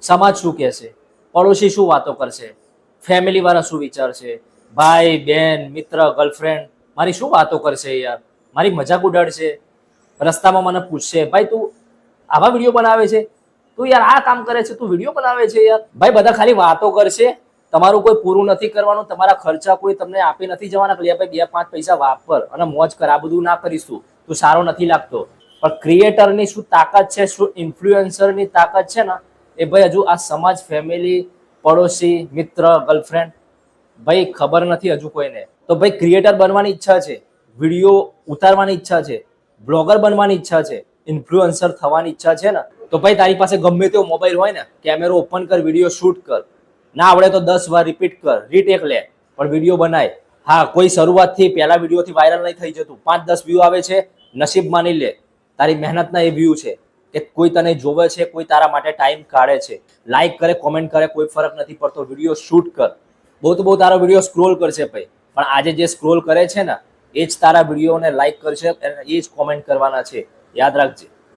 સમાજ શું કહેશે, પડોશી શું વાતો કરશે, ફેમિલી વાળા શું વિચારશે, ભાઈ બેન મિત્ર ગર્લફ્રેન્ડ મારી શું વાતો કરશે યાર, મારી મજાક ઉડાડશે, રસ્તામાં મને પૂછશે ભાઈ તું આવા વિડીયો બનાવે છે, તું યાર આ કામ કરે છે, તું વિડીયો બનાવે છે યાર. ભાઈ બધા ખાલી વાતો કરશે, તમારું કોઈ પૂરું નથી કરવાનું, તમારા ખર્ચા કોઈ તમને આપી નથી જવાના. ભાઈ 2-5 પૈસા વાપર અને મોજ કર, આ બધું ના કરીશું તું સારો નથી લાગતો. પણ ક્રિએટરની શું તાકાત છે, શું ઇન્ફ્લુએન્સરની તાકાત છે ને એ ભાઈ હજુ આ સમાજ, ફેમિલી, પડોશી, મિત્ર, ગર્લફ્રેન્ડ ભાઈ ખબર નથી હજુ કોઈને. તો ભાઈ ક્રિએટર બનવાની ઈચ્છા છે, વિડીયો ઉતારવાની ઈચ્છા છે, બ્લોગર બનવાની ઈચ્છા છે, ઇન્ફ્લુએન્સર થવાની ઈચ્છા છે ને, તો ભાઈ તારી પાસે ગમે તેવો મોબાઈલ હોય ને, કેમેરો ઓપન કર, વિડીયો શૂટ કર, ના આવડે તો 10 વાર રિપીટ કર, રીટેક લે, પણ વિડીયો બનાય. હા, કોઈ શરૂઆતથી પહેલા વિડીયોથી વાયરલ નહીં થઈ જતું. 5-10 વ્યૂ આવે છે, નસીબ માની લે, તારી મહેનતના એ વ્યૂ છે કે કોઈ તને જોવે છે, કોઈ તારા માટે ટાઈમ કાઢે છે, લાઈક કરે, કોમેન્ટ કરે, કોઈ ફરક નથી પડતો. વિડીયો શૂટ કર, બહુ તો બહુ તારો વિડીયો સ્ક્રોલ કરશે ભાઈ, પણ આજે જે સ્ક્રોલ કરે છે ને એ જ તારા વિડીયોને લાઈક કરશે, એ જ કોમેન્ટ કરવાના છે, યાદ રાખજે.